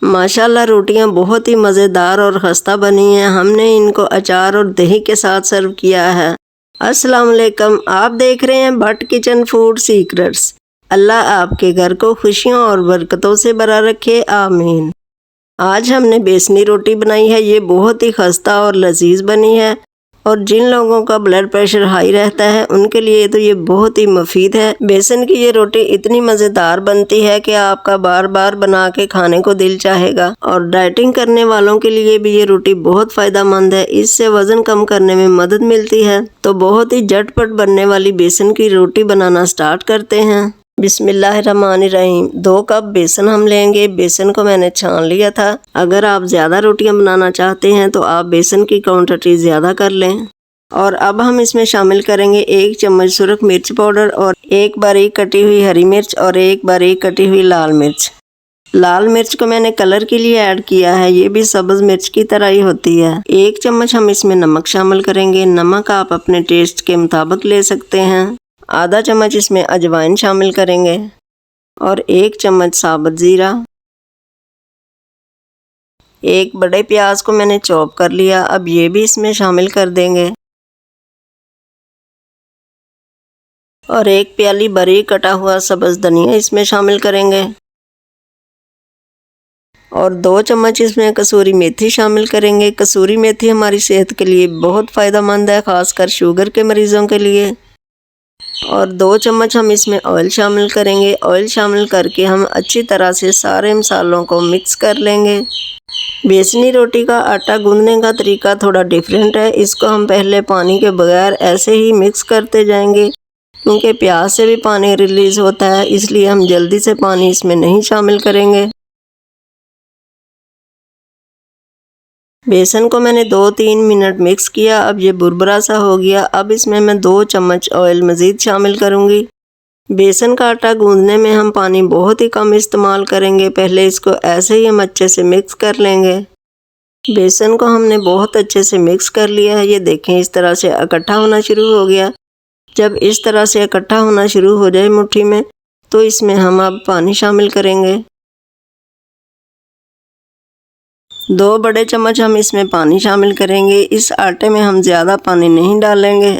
माशाल्लाह रोटियां बहुत ही मज़ेदार और खस्ता बनी हैं। हमने इनको अचार और दही के साथ सर्व किया है। अस्सलाम वालेकुम, आप देख रहे हैं भट्ट किचन फूड सीक्रेट्स। अल्लाह आपके घर को खुशियों और बरकतों से भरा रखे, आमीन। आज हमने बेसनी रोटी बनाई है। ये बहुत ही खस्ता और लजीज बनी है और जिन लोगों का ब्लड प्रेशर हाई रहता है उनके लिए तो ये बहुत ही मुफीद है। बेसन की ये रोटी इतनी मज़ेदार बनती है कि आपका बार बार बना के खाने को दिल चाहेगा। और डाइटिंग करने वालों के लिए भी ये रोटी बहुत फ़ायदेमंद है। इससे वज़न कम करने में मदद मिलती है। तो बहुत ही झटपट बनने वाली बेसन की रोटी बनाना स्टार्ट करते हैं। बिस्मिल्लाहिर्रहमानिर्रहीम। 2 कप बेसन हम लेंगे। बेसन को मैंने छान लिया था। अगर आप ज़्यादा रोटियां बनाना चाहते हैं तो आप बेसन की क्वांटिटी ज़्यादा कर लें। और अब हम इसमें शामिल करेंगे 1 चम्मच सुरख मिर्च पाउडर और 1 बारीक कटी हुई हरी मिर्च और 1 बारीक कटी हुई लाल मिर्च। लाल मिर्च को मैंने कलर के लिए ऐड किया है। ये भी सब्ज़ मिर्च की तरह ही होती है। 1 चम्मच हम इसमें नमक शामिल करेंगे। नमक आप अपने टेस्ट के मुताबिक ले सकते हैं। आधा चम्मच इसमें अजवाइन शामिल करेंगे और 1 चम्मच साबुत ज़ीरा। 1 बड़े प्याज को मैंने चॉप कर लिया। अब ये भी इसमें शामिल कर देंगे और 1 प्याली बारीक कटा हुआ सब्ज़ धनिया इसमें शामिल करेंगे और 2 चम्मच इसमें कसूरी मेथी शामिल करेंगे। कसूरी मेथी हमारी सेहत के लिए बहुत फ़ायदेमंद है, ख़ासकर शुगर के मरीज़ों के लिए। और 2 चम्मच हम इसमें ऑयल शामिल करेंगे। ऑयल शामिल करके हम अच्छी तरह से सारे मसालों को मिक्स कर लेंगे। बेसनी रोटी का आटा गूंदने का तरीका थोड़ा डिफरेंट है। इसको हम पहले पानी के बगैर ऐसे ही मिक्स करते जाएंगे क्योंकि प्याज से भी पानी रिलीज़ होता है, इसलिए हम जल्दी से पानी इसमें नहीं शामिल करेंगे। बेसन को मैंने 2-3 मिनट मिक्स किया। अब ये बुरबुरा सा हो गया। अब इसमें मैं 2 चम्मच ऑयल मज़ीद शामिल करूँगी। बेसन का आटा गूंदने में हम पानी बहुत ही कम इस्तेमाल करेंगे। पहले इसको ऐसे ही हम अच्छे से मिक्स कर लेंगे। बेसन को हमने बहुत अच्छे से मिक्स कर लिया है। ये देखें इस तरह से इकट्ठा होना शुरू हो गया। जब इस तरह से इकट्ठा होना शुरू हो जाए मुट्ठी में तो इसमें हम अब पानी शामिल करेंगे। 2 बड़े चम्मच हम इसमें पानी शामिल करेंगे। इस आटे में हम ज़्यादा पानी नहीं डालेंगे।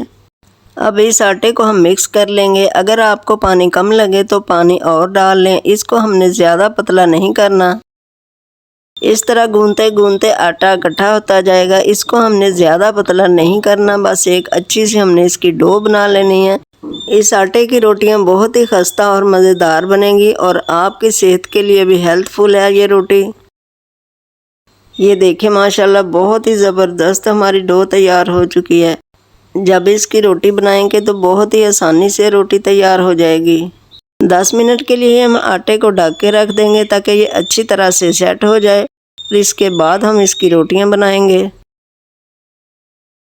अब इस आटे को हम मिक्स कर लेंगे। अगर आपको पानी कम लगे तो पानी और डाल लें। इसको हमने ज़्यादा पतला नहीं करना। इस तरह गूंदते गूंदते आटा इकट्ठा होता जाएगा। इसको हमने ज़्यादा पतला नहीं करना, बस एक अच्छी सी हमने इसकी डो बना लेनी है। इस आटे की रोटियां बहुत ही खस्ता और मज़ेदार बनेंगी और आपकी सेहत के लिए भी हेल्थफुल है ये रोटी। ये देखिए माशाल्लाह बहुत ही ज़बरदस्त हमारी डो तैयार हो चुकी है। जब इसकी रोटी बनाएंगे तो बहुत ही आसानी से रोटी तैयार हो जाएगी। 10 मिनट के लिए हम आटे को ढक के रख देंगे ताकि ये अच्छी तरह से सेट हो जाए। फिर इसके बाद हम इसकी रोटियां बनाएंगे।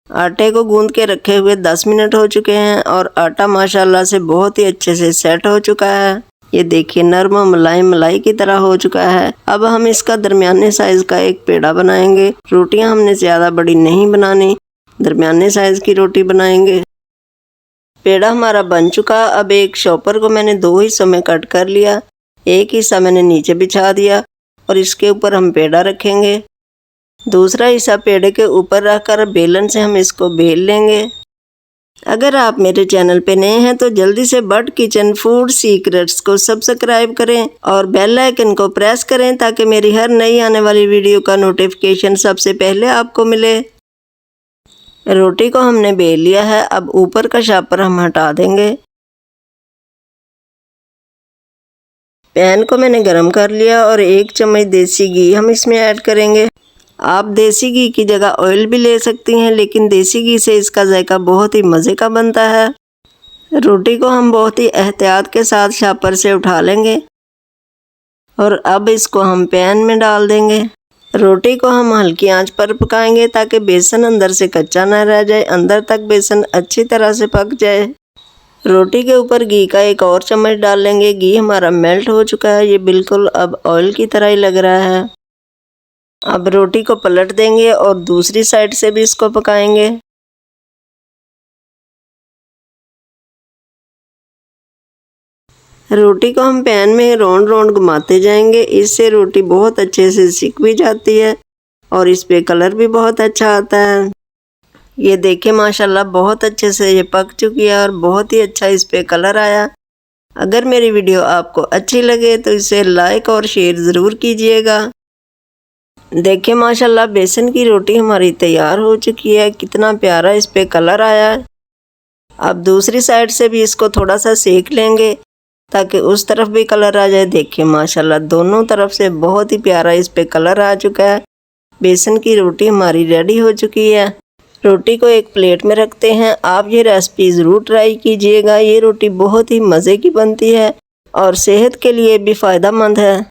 आटे को गूंद के रखे हुए 10 मिनट हो चुके हैं और आटा माशाल्लाह से बहुत ही अच्छे से सेट हो चुका है। ये देखिए नरम मुलायम मलाई की तरह हो चुका है। अब हम इसका दरमियाने साइज़ का एक पेड़ा बनाएंगे। रोटियां हमने ज़्यादा बड़ी नहीं बनानी, दरमियाने साइज़ की रोटी बनाएंगे। पेड़ा हमारा बन चुका। अब एक शॉपर को मैंने 2 हिस्सों में कट कर लिया। एक हिस्सा मैंने नीचे बिछा दिया और इसके ऊपर हम पेड़ा रखेंगे। दूसरा हिस्सा पेड़े के ऊपर रखकर बेलन से हम इसको बेल लेंगे। अगर आप मेरे चैनल पे नए हैं तो जल्दी से भट्ट किचन फूड सीक्रेट्स को सब्सक्राइब करें और बेल आइकन को प्रेस करें ताकि मेरी हर नई आने वाली वीडियो का नोटिफिकेशन सबसे पहले आपको मिले। रोटी को हमने बेल लिया है। अब ऊपर का शापर हम हटा देंगे। पैन को मैंने गरम कर लिया और 1 चम्मच देसी घी हम इसमें ऐड करेंगे। आप देसी घी की जगह ऑयल भी ले सकती हैं, लेकिन देसी घी से इसका जायका बहुत ही मज़े का बनता है। रोटी को हम बहुत ही एहतियात के साथ शापर से उठा लेंगे और अब इसको हम पैन में डाल देंगे। रोटी को हम हल्की आंच पर पकाएंगे ताकि बेसन अंदर से कच्चा ना रह जाए, अंदर तक बेसन अच्छी तरह से पक जाए। रोटी के ऊपर घी का एक और चम्मच डाल लेंगे। घी हमारा मेल्ट हो चुका है। ये बिल्कुल अब ऑयल की तरह ही लग रहा है। अब रोटी को पलट देंगे और दूसरी साइड से भी इसको पकाएंगे। रोटी को हम पैन में राउंड राउंड घुमाते जाएंगे, इससे रोटी बहुत अच्छे से सिक भी जाती है और इस पे कलर भी बहुत अच्छा आता है। ये देखिए माशाल्लाह बहुत अच्छे से ये पक चुकी है और बहुत ही अच्छा इस पे कलर आया। अगर मेरी वीडियो आपको अच्छी लगे तो इसे लाइक और शेयर ज़रूर कीजिएगा। देखिए माशाल्लाह बेसन की रोटी हमारी तैयार हो चुकी है, कितना प्यारा इस पे कलर आया है। अब दूसरी साइड से भी इसको थोड़ा सा सेक लेंगे ताकि उस तरफ भी कलर आ जाए। देखिए माशाल्लाह दोनों तरफ से बहुत ही प्यारा इस पे कलर आ चुका है। बेसन की रोटी हमारी रेडी हो चुकी है। रोटी को एक प्लेट में रखते हैं। आप ये रेसिपी ज़रूर ट्राई कीजिएगा। ये रोटी बहुत ही मज़े की बनती है और सेहत के लिए भी फ़ायदेमंद है।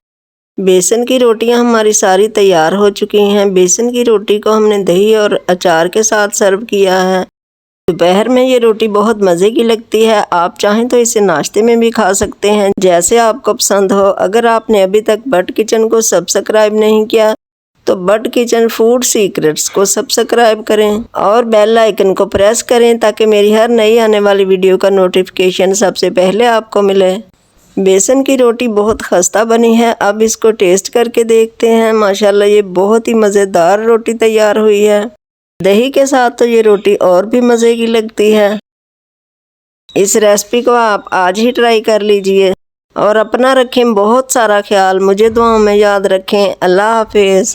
बेसन की रोटियां हमारी सारी तैयार हो चुकी हैं। बेसन की रोटी को हमने दही और अचार के साथ सर्व किया है। दोपहर में ये रोटी बहुत मज़े की लगती है। आप चाहें तो इसे नाश्ते में भी खा सकते हैं, जैसे आपको पसंद हो। अगर आपने अभी तक बट किचन को सब्सक्राइब नहीं किया तो बट किचन फूड सीक्रेट्स को सब्सक्राइब करें और बेल आइकन को प्रेस करें ताकि मेरी हर नई आने वाली वीडियो का नोटिफिकेशन सबसे पहले आपको मिले। बेसन की रोटी बहुत खस्ता बनी है। अब इसको टेस्ट करके देखते हैं। माशाल्लाह ये बहुत ही मज़ेदार रोटी तैयार हुई है। दही के साथ तो ये रोटी और भी मज़े की लगती है। इस रेसिपी को आप आज ही ट्राई कर लीजिए और अपना रखें बहुत सारा ख्याल। मुझे दुआओं में याद रखें। अल्लाह हाफिज़।